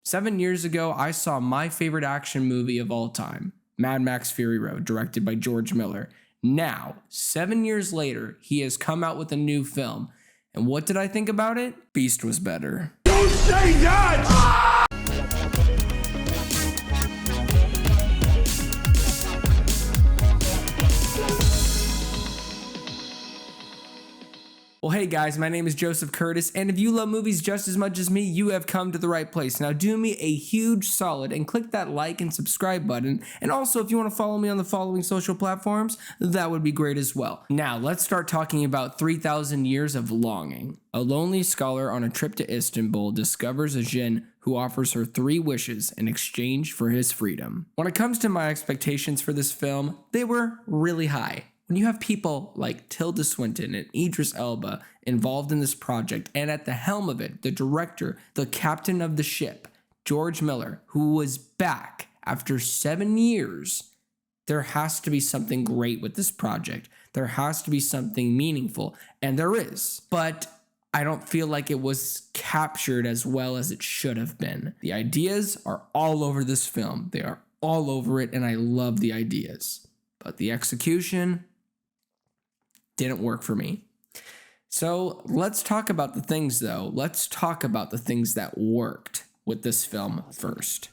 7 years ago, I saw my favorite action movie of all time, Mad Max Fury Road, directed by George Miller. Now, 7 years later, he has come out with a new film. And what did I think about it? Beast was better. Don't say that! Well, hey guys, my name is Joseph Curtis, and if you love movies just as much as me, you have come to the right place. Now do me a huge solid and click that like and subscribe button, and also if you want to follow me on the following social platforms, that would be great as well. Now let's start talking about 3,000 Years of Longing. A lonely scholar on a trip to Istanbul discovers a djinn who offers her 3 wishes in exchange for his freedom. When it comes to my expectations for this film, they were really high. When you have people like Tilda Swinton and Idris Elba involved in this project, and at the helm of it, the director, the captain of the ship, George Miller, who was back after 7 years, there has to be something great with this project. There has to be something meaningful, and there is. But I don't feel like it was captured as well as it should have been. The ideas are all over this film. They are all over it, and I love the ideas. But the execution didn't work for me. So let's talk about the things though. Let's talk about the things that worked with this film first.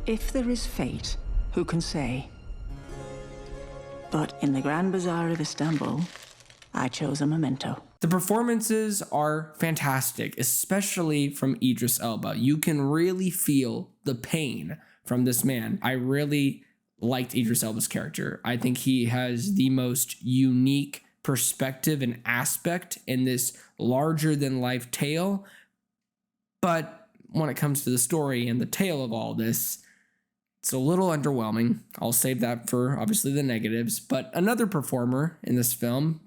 If there is fate, who can say? But in the Grand Bazaar of Istanbul, I chose a memento. The performances are fantastic, especially from Idris Elba. You can really feel the pain from this man. I really liked Idris Elba's character. I think he has the most unique perspective and aspect in this larger than life tale. But when it comes to the story and the tale of all this, it's a little underwhelming. I'll save that for obviously the negatives. But another performer in this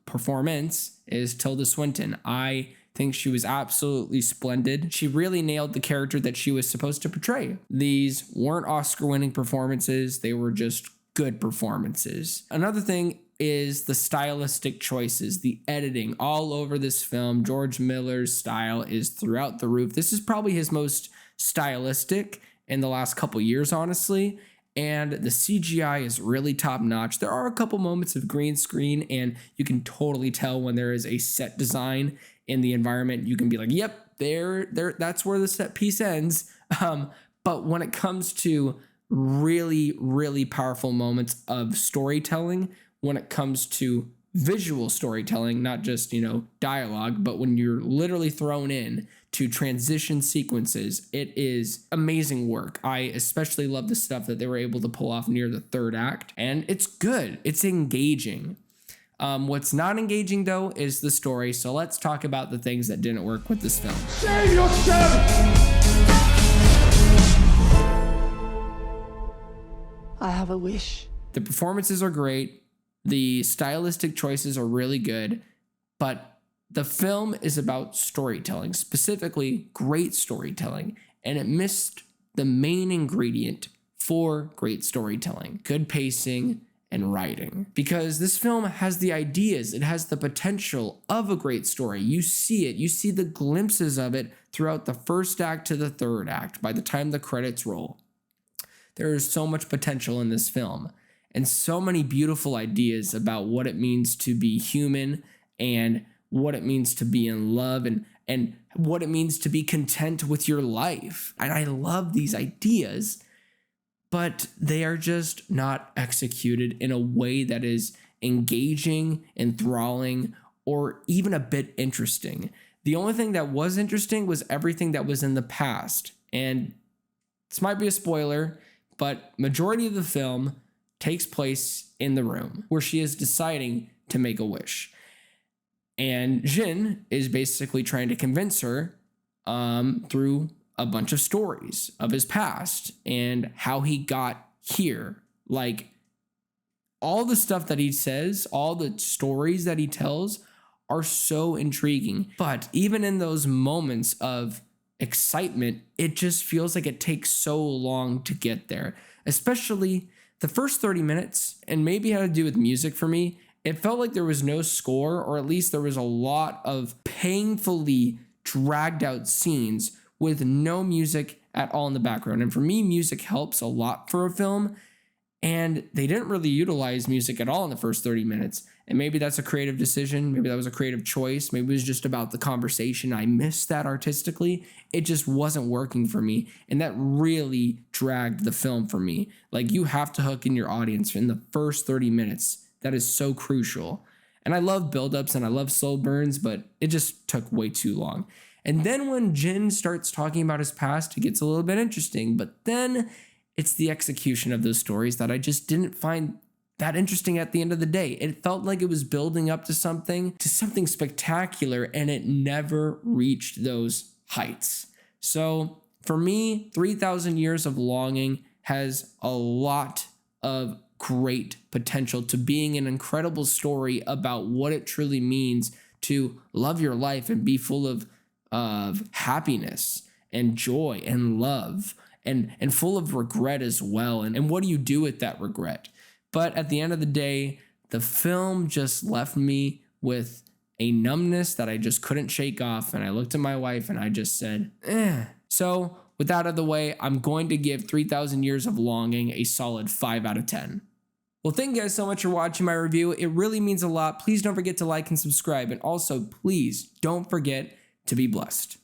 performance is Tilda Swinton. I think she was absolutely splendid. She really nailed the character that she was supposed to portray. These weren't Oscar-winning performances. They were just good performances. Another thing is the stylistic choices, the editing all over this film. George Miller's style is throughout the roof. This is probably his most stylistic in the last couple years, honestly. And the CGI is really top notch. There are a couple moments of green screen, and you can totally tell when there is a set design in the environment. You can be like, yep, that's where the set piece ends. But when it comes to really, really powerful moments of storytelling, when it comes to visual storytelling, not just, dialogue, but when you're literally thrown in to transition sequences, it is amazing work. I especially love the stuff that they were able to pull off near the third act, and it's good. It's engaging. What's not engaging, though, is the story. So let's talk about the things that didn't work with this film. Save yourself! I have a wish. The performances are great. The stylistic choices are really good. But the film is about storytelling, specifically great storytelling. And it missed the main ingredient for great storytelling: good pacing and writing. Because this film has the ideas, it has the potential of a great story. You see it, you see the glimpses of it throughout the first act to the third act by the time the credits roll. There is so much potential in this film and so many beautiful ideas about what it means to be human and what it means to be in love and what it means to be content with your life. And I love these ideas, but they are just not executed in a way that is engaging, enthralling, or even a bit interesting. The only thing that was interesting was everything that was in the past. And this might be a spoiler, but majority of the film takes place in the room where she is deciding to make a wish. And Jin is basically trying to convince her through a bunch of stories of his past and how he got here. Like, all the stuff that he says, all the stories that he tells are so intriguing. But even in those moments of excitement, it just feels like it takes so long to get there. Especially the first 30 minutes, and maybe it had to do with music for me. It felt like there was no score, or at least there was a lot of painfully dragged out scenes with no music at all in the background. And for me, music helps a lot for a film. And they didn't really utilize music at all in the first 30 minutes. And maybe that's a creative decision. Maybe that was a creative choice. Maybe it was just about the conversation. I missed that artistically. It just wasn't working for me. And that really dragged the film for me. Like, you have to hook in your audience in the first 30 minutes. That is so crucial. And I love buildups and I love slow burns, but it just took way too long. And then when Jin starts talking about his past, it gets a little bit interesting. But then it's the execution of those stories that I just didn't find that interesting at the end of the day. It felt like it was building up to something spectacular, and it never reached those heights. So for me, 3,000 Years of Longing has a lot of great potential to being an incredible story about what it truly means to love your life and be full of happiness and joy and love and full of regret as well. And what do you do with that regret? But at the end of the day, the film just left me with a numbness that I just couldn't shake off. And I looked at my wife and I just said, eh. So with that out of the way, I'm going to give 3,000 Years of Longing a solid 5 out of 10. Well, thank you guys so much for watching my review. It really means a lot. Please don't forget to like and subscribe. And also, please don't forget to be blessed.